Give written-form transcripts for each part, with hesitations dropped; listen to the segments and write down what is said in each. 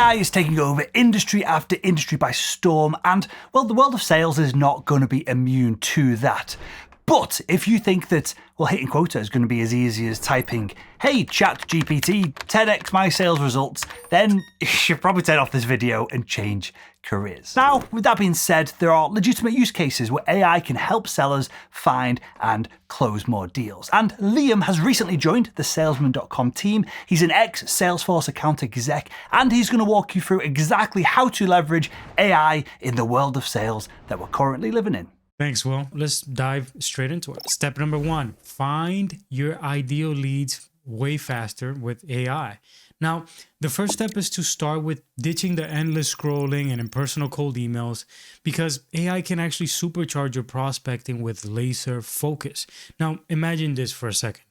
AI is taking over industry after industry by storm, and, well, the world of sales is not going to be immune to that. But if you think that, well, hitting quota is going to be as easy as typing, "Hey, ChatGPT, 10x my sales results," then you should probably turn off this video and change careers. Now, with that being said, there are legitimate use cases where AI can help sellers find and close more deals. And Liam has recently joined the salesman.com team. He's an ex-Salesforce account exec, and he's going to walk you through exactly how to leverage AI in the world of sales that we're currently living in. Thanks, Will. Let's dive straight into it. Step number 1, find your ideal leads way faster with AI. Now, the first step is to start with ditching the endless scrolling and impersonal cold emails, because AI can actually supercharge your prospecting with laser focus. Now, imagine this for a second.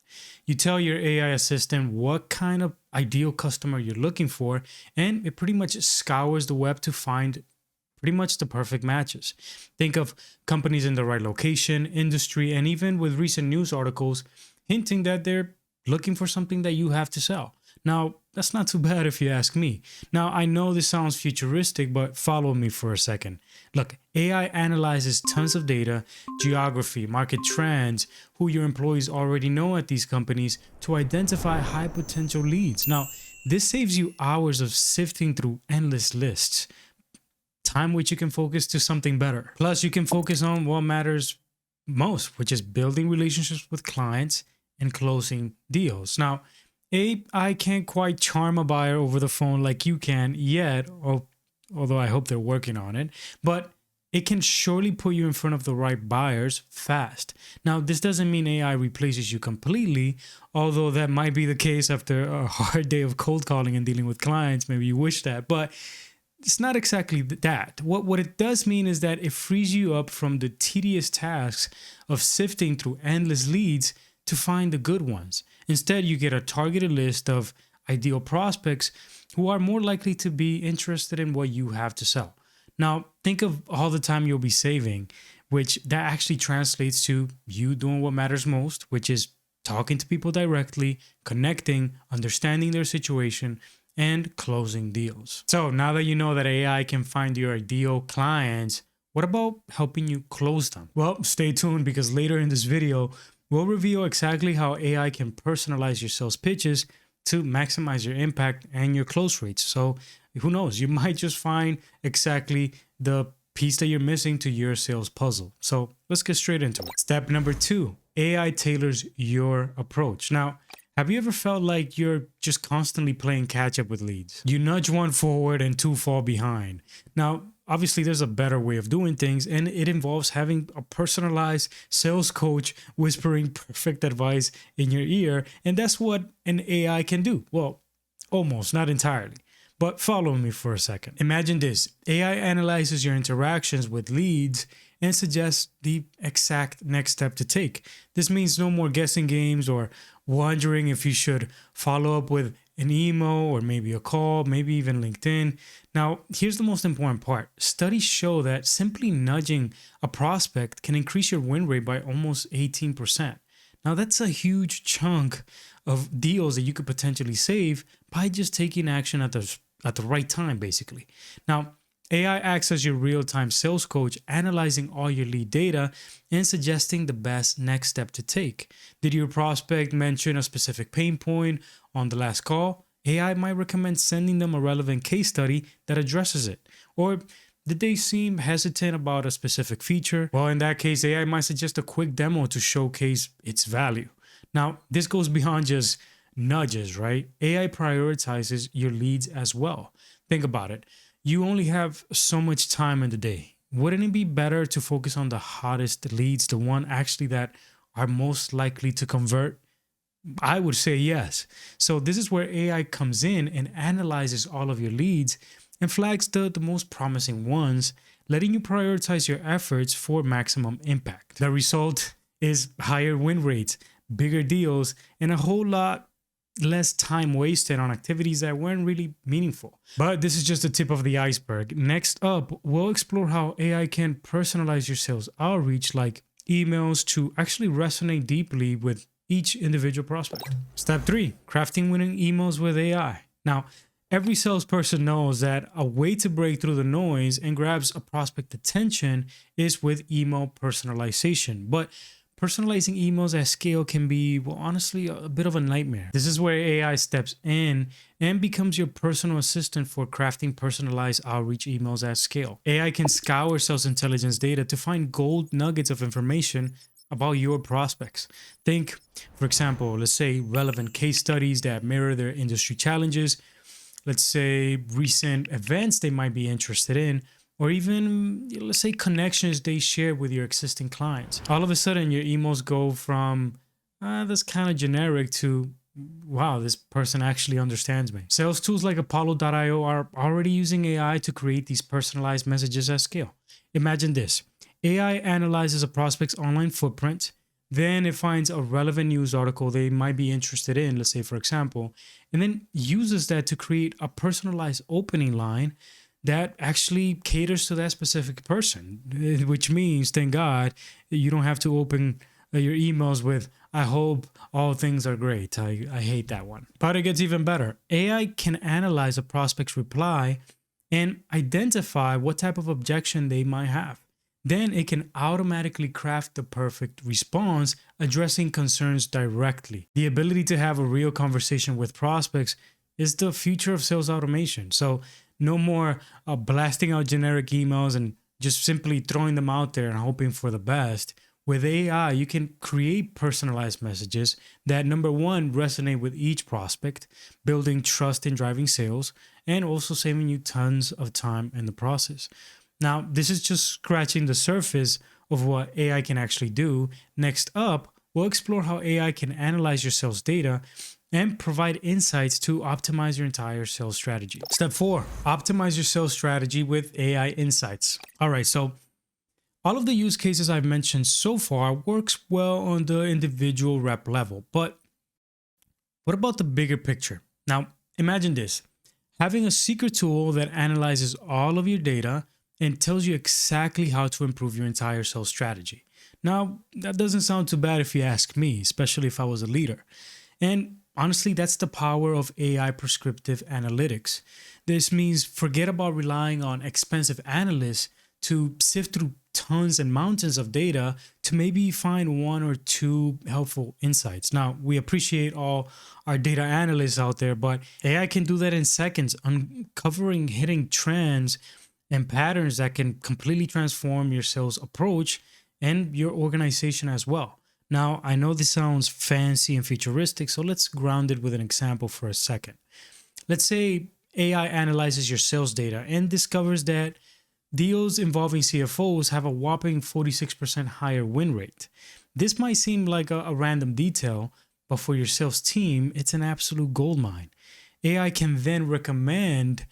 You tell your AI assistant what kind of ideal customer you're looking for, and it pretty much scours the web to find pretty much the perfect matches. Think of companies in the right location, industry, and even with recent news articles hinting that they're looking for something that you have to sell. Now, that's not too bad if you ask me. Now, I know this sounds futuristic, but follow me for a second. Look, AI analyzes tons of data, geography, market trends, who your employees already know at these companies to identify high potential leads. Now, this saves you hours of sifting through endless lists. Time which you can focus to something better. Plus, you can focus on what matters most, which is building relationships with clients and closing deals. Now, AI can't quite charm a buyer over the phone like you can yet, although I hope they're working on it, but it can surely put you in front of the right buyers fast. Now, this doesn't mean AI replaces you completely, although that might be the case after a hard day of cold calling and dealing with clients. Maybe you wish that, but it's not exactly that. What it does mean is that it frees you up from the tedious tasks of sifting through endless leads to find the good ones. Instead, you get a targeted list of ideal prospects who are more likely to be interested in what you have to sell. Now, think of all the time you'll be saving, which that actually translates to you doing what matters most, which is talking to people directly, connecting, understanding their situation, and closing deals. So now that you know that AI can find your ideal clients, what about helping you close them? Well, stay tuned, because later in this video, we'll reveal exactly how AI can personalize your sales pitches to maximize your impact and your close rates. So who knows, you might just find exactly the piece that you're missing to your sales puzzle. So let's get straight into it. Step number 2, AI tailors your approach. Now, have you ever felt like you're just constantly playing catch up with leads? You nudge one forward and 2 fall behind. Now, obviously, there's a better way of doing things, and it involves having a personalized sales coach whispering perfect advice in your ear, and that's what an AI can do. Well, almost, not entirely. But follow me for a second. Imagine this. AI analyzes your interactions with leads and suggests the exact next step to take. This means no more guessing games or wondering if you should follow up with an email or maybe a call, maybe even LinkedIn. Now, here's the most important part. Studies show that simply nudging a prospect can increase your win rate by almost 18%. Now, that's a huge chunk of deals that you could potentially save by just taking action at the right time, basically. Now, AI acts as your real-time sales coach, analyzing all your lead data and suggesting the best next step to take. Did your prospect mention a specific pain point on the last call? AI might recommend sending them a relevant case study that addresses it. Or did they seem hesitant about a specific feature? Well, in that case, AI might suggest a quick demo to showcase its value. Now, this goes beyond just nudges, right? AI prioritizes your leads as well. Think about it. You only have so much time in the day. Wouldn't it be better to focus on the hottest leads, the one actually that are most likely to convert? I would say yes. So this is where AI comes in and analyzes all of your leads and flags the most promising ones, letting you prioritize your efforts for maximum impact. The result is higher win rates, bigger deals, and a whole lot less time wasted on activities that weren't really meaningful. But this is just the tip of the iceberg. Next up, we'll explore how AI can personalize your sales outreach, like emails, to actually resonate deeply with each individual prospect. Step 3, crafting winning emails with AI. Now, Every salesperson knows that a way to break through the noise and grabs a prospect attention is with email personalization. But personalizing emails at scale can be, well, honestly, a bit of a nightmare. This is where AI steps in and becomes your personal assistant for crafting personalized outreach emails at scale. AI can scour sales intelligence data to find gold nuggets of information about your prospects. Think, for example, let's say relevant case studies that mirror their industry challenges, let's say recent events they might be interested in, or even, let's say, connections they share with your existing clients. All of a sudden, your emails go from that's kind of generic to, wow, this person actually understands me. Sales tools like Apollo.io are already using AI to create these personalized messages at scale. Imagine this. AI analyzes a prospect's online footprint, then it finds a relevant news article they might be interested in, let's say, for example, and then uses that to create a personalized opening line that actually caters to that specific person, which means, thank God, you don't have to open your emails with, I hope all things are great. I hate that one. But it gets even better. AI can analyze a prospect's reply and identify what type of objection they might have. Then it can automatically craft the perfect response, addressing concerns directly. The ability to have a real conversation with prospects is the future of sales automation. So no more blasting out generic emails and just simply throwing them out there and hoping for the best. With AI, you can create personalized messages that, number one, resonate with each prospect, building trust and driving sales, and also saving you tons of time in the process. Now, this is just scratching the surface of what AI can actually do. Next up, we'll explore how AI can analyze your sales data and provide insights to optimize your entire sales strategy. Step 4, optimize your sales strategy with AI insights. All right, so all of the use cases I've mentioned so far works well on the individual rep level, but what about the bigger picture? Now, imagine this, having a secret tool that analyzes all of your data and tells you exactly how to improve your entire sales strategy. Now, that doesn't sound too bad if you ask me, especially if I was a leader. And honestly, that's the power of AI prescriptive analytics. This means forget about relying on expensive analysts to sift through tons and mountains of data to maybe find one or two helpful insights. Now, we appreciate all our data analysts out there, but AI can do that in seconds, uncovering hidden trends and patterns that can completely transform your sales approach and your organization as well. Now, I know this sounds fancy and futuristic, so let's ground it with an example for a second. Let's say AI analyzes your sales data and discovers that deals involving CFOs have a whopping 46% higher win rate. This might seem like a random detail, but for your sales team, it's an absolute goldmine. AI can then recommend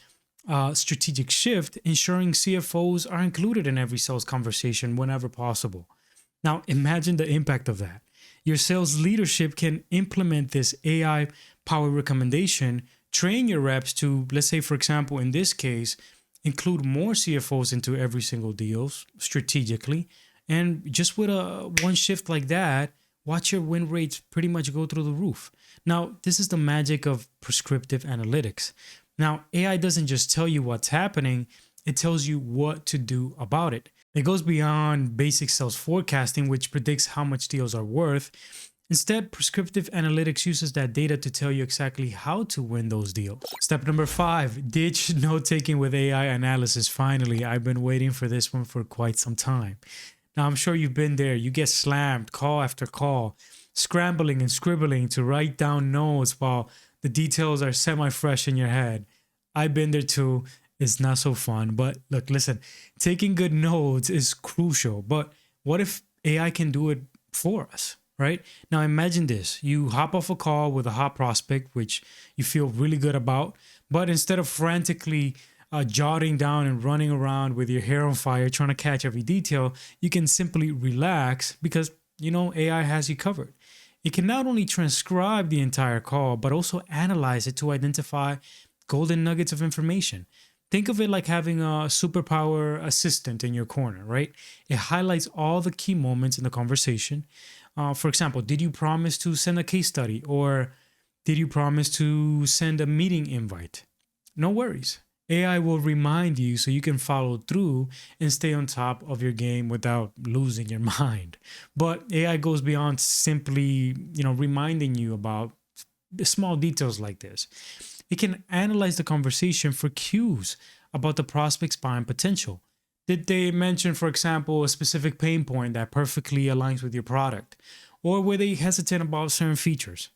strategic shift, ensuring CFOs are included in every sales conversation whenever possible. Now, imagine the impact of that. Your sales leadership can implement this AI powered recommendation, train your reps to, let's say, for example, in this case, include more CFOs into every single deal strategically. And just with one shift like that, watch your win rates pretty much go through the roof. Now, this is the magic of prescriptive analytics. Now, AI doesn't just tell you what's happening, it tells you what to do about it. It goes beyond basic sales forecasting, which predicts how much deals are worth. Instead, prescriptive analytics uses that data to tell you exactly how to win those deals. Step number 5, ditch note-taking with AI analysis. Finally, I've been waiting for this one for quite some time. Now, I'm sure you've been there. You get slammed call after call, scrambling and scribbling to write down notes while the details are semi-fresh in your head. I've been there too. It's not so fun. But look, listen, taking good notes is crucial. But what if AI can do it for us, right? Now imagine this. You hop off a call with a hot prospect, which you feel really good about. But instead of frantically jotting down and running around with your hair on fire, trying to catch every detail, you can simply relax because, AI has you covered. It can not only transcribe the entire call, but also analyze it to identify golden nuggets of information. Think of it like having a superpower assistant in your corner, right? It highlights all the key moments in the conversation. For example, did you promise to send a case study, or did you promise to send a meeting invite? no worries. AI will remind you so you can follow through and stay on top of your game without losing your mind. But AI goes beyond simply, reminding you about the small details like this. It can analyze the conversation for cues about the prospect's buying potential. Did they mention, for example, a specific pain point that perfectly aligns with your product? Or were they hesitant about certain features?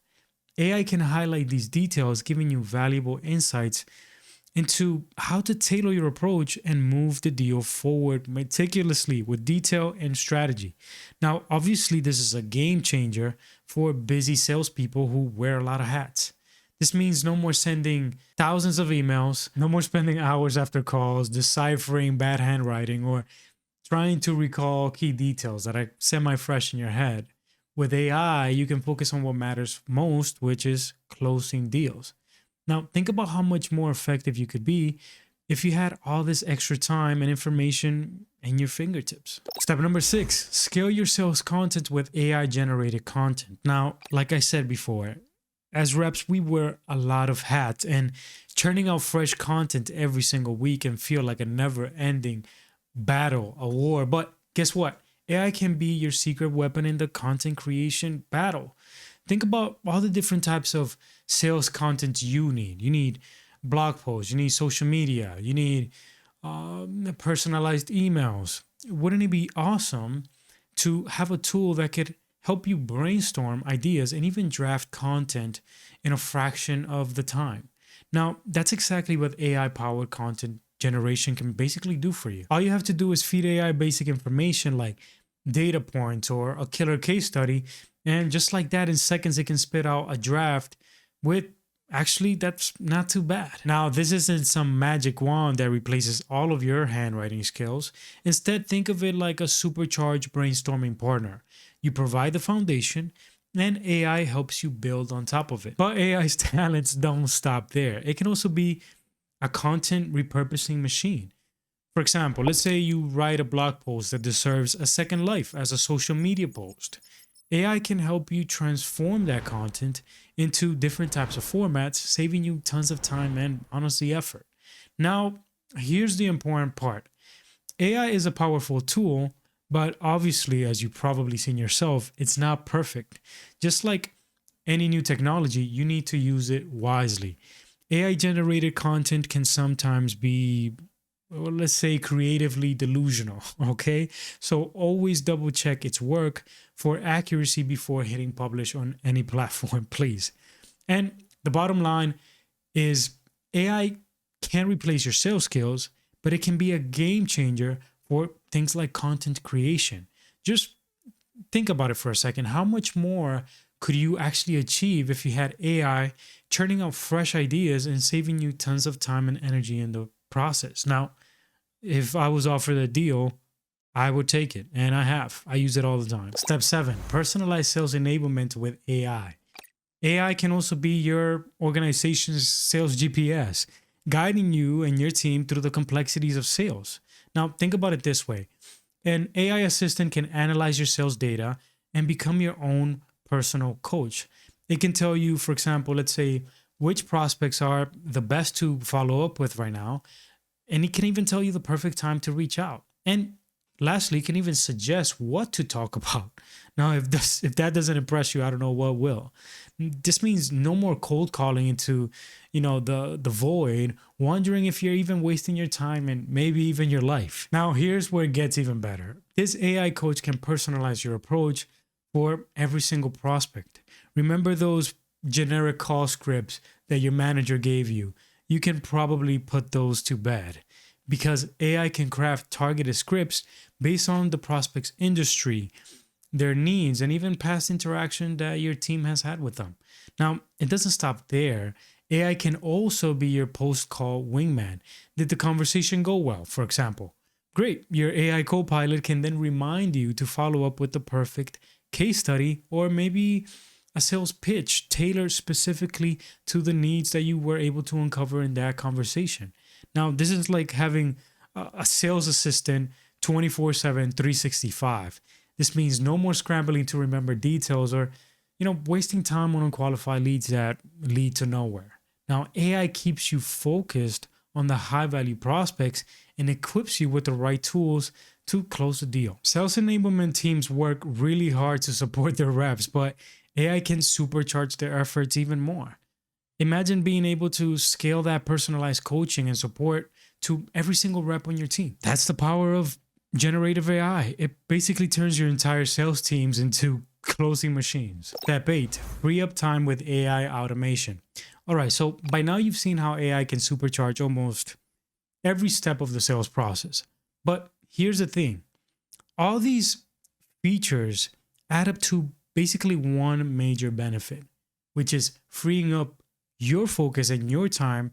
AI can highlight these details, giving you valuable insights into how to tailor your approach and move the deal forward meticulously with detail and strategy. Now, obviously, this is a game changer for busy salespeople who wear a lot of hats. This means no more sending thousands of emails, no more spending hours after calls deciphering bad handwriting or trying to recall key details that are semi-fresh in your head. With AI, you can focus on what matters most, which is closing deals. Now, think about how much more effective you could be if you had all this extra time and information in your fingertips. Step number 6, scale your sales content with AI generated content. Now, like I said before, as reps, we wear a lot of hats, and churning out fresh content every single week can feel like a never ending battle, a war. But guess what? AI can be your secret weapon in the content creation battle. Think about all the different types of sales content you need. You need blog posts, you need social media, you need personalized emails. Wouldn't it be awesome to have a tool that could help you brainstorm ideas and even draft content in a fraction of the time? Now, that's exactly what AI-powered content generation can basically do for you. All you have to do is feed AI basic information like data points or a killer case study, and just like that, in seconds, it can spit out a draft with actually, that's not too bad. Now, this isn't some magic wand that replaces all of your handwriting skills. Instead, think of it like a supercharged brainstorming partner. You provide the foundation, and AI helps you build on top of it. But AI's talents don't stop there. It can also be a content repurposing machine. For example, let's say you write a blog post that deserves a second life as a social media post. AI can help you transform that content into different types of formats, saving you tons of time and honestly effort. Now, here's the important part. AI is a powerful tool, but obviously, as you've probably seen yourself, it's not perfect. Just like any new technology, you need to use it wisely. AI generated content can sometimes be, well, let's say, creatively delusional, okay? So always double check its work for accuracy before hitting publish on any platform, please. And the bottom line is AI can replace your sales skills, but it can be a game changer for things like content creation. Just think about it for a second. How much more could you actually achieve if you had AI churning out fresh ideas and saving you tons of time and energy in the process? Now, if I was offered a deal, I would take it, and I have. I use it all the time. Step 7, personalized sales enablement with AI. AI can also be your organization's sales GPS, guiding you and your team through the complexities of sales. Now, think about it this way. An AI assistant can analyze your sales data and become your own personal coach. It can tell you, for example, let's say, which prospects are the best to follow up with right now, and it can even tell you the perfect time to reach out. And lastly, it can even suggest what to talk about. Now, if that doesn't impress you, I don't know what will. This means no more cold calling into, the void, wondering if you're even wasting your time and maybe even your life. Now, here's where it gets even better. This AI coach can personalize your approach for every single prospect. Remember those generic call scripts that your manager gave you? You can probably put those to bed because AI can craft targeted scripts based on the prospect's industry, their needs, and even past interaction that your team has had with them. Now, it doesn't stop there. AI can also be your post-call wingman. Did the conversation go well, for example? Great. Your AI co-pilot can then remind you to follow up with the perfect case study or maybe a sales pitch tailored specifically to the needs that you were able to uncover in that conversation. Now, this is like having a sales assistant 24/7, 365. This means no more scrambling to remember details or, wasting time on unqualified leads that lead to nowhere. Now, AI keeps you focused on the high value prospects and equips you with the right tools to close the deal. Sales enablement teams work really hard to support their reps, but AI can supercharge their efforts even more. Imagine being able to scale that personalized coaching and support to every single rep on your team. That's the power of generative AI. It basically turns your entire sales teams into closing machines. Step 8, free up time with AI automation. All right, so by now you've seen how AI can supercharge almost every step of the sales process. But here's the thing. All these features add up to basically one major benefit, which is freeing up your focus and your time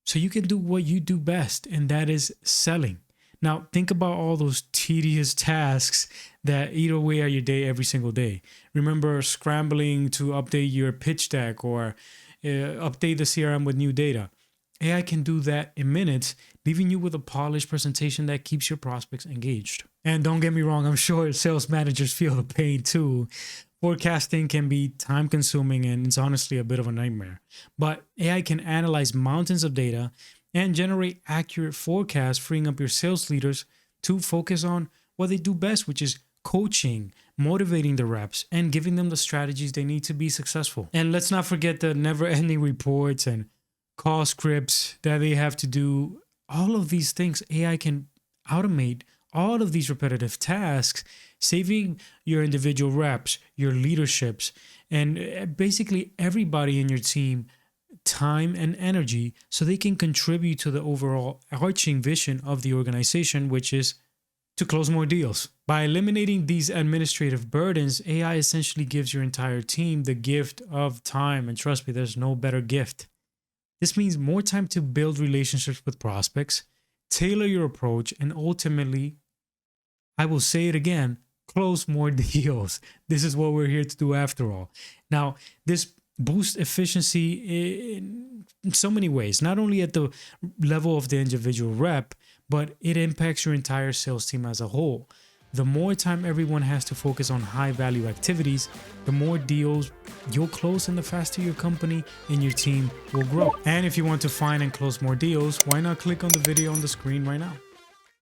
so you can do what you do best, and that is selling. Now, think about all those tedious tasks that eat away at your day every single day. Remember scrambling to update your pitch deck or update the CRM with new data. AI can do that in minutes, leaving you with a polished presentation that keeps your prospects engaged. And don't get me wrong, I'm sure sales managers feel the pain too. Forecasting can be time consuming and it's honestly a bit of a nightmare. But AI can analyze mountains of data and generate accurate forecasts, freeing up your sales leaders to focus on what they do best, which is coaching, motivating the reps, and giving them the strategies they need to be successful. And let's not forget the never-ending reports and call scripts that they have to do. All of these things, AI can automate all of these repetitive tasks, saving your individual reps, your leaderships, and basically everybody in your team time and energy so they can contribute to the overall arching vision of the organization, which is to close more deals. By eliminating these administrative burdens, AI essentially gives your entire team the gift of time. And trust me, there's no better gift. This means more time to build relationships with prospects, tailor your approach, and ultimately, I will say it again, close more deals. This is what we're here to do after all. Now, this boosts efficiency in so many ways, not only at the level of the individual rep, but it impacts your entire sales team as a whole. The more time everyone has to focus on high value activities, the more deals you'll close and the faster your company and your team will grow. And if you want to find and close more deals, why not click on the video on the screen right now?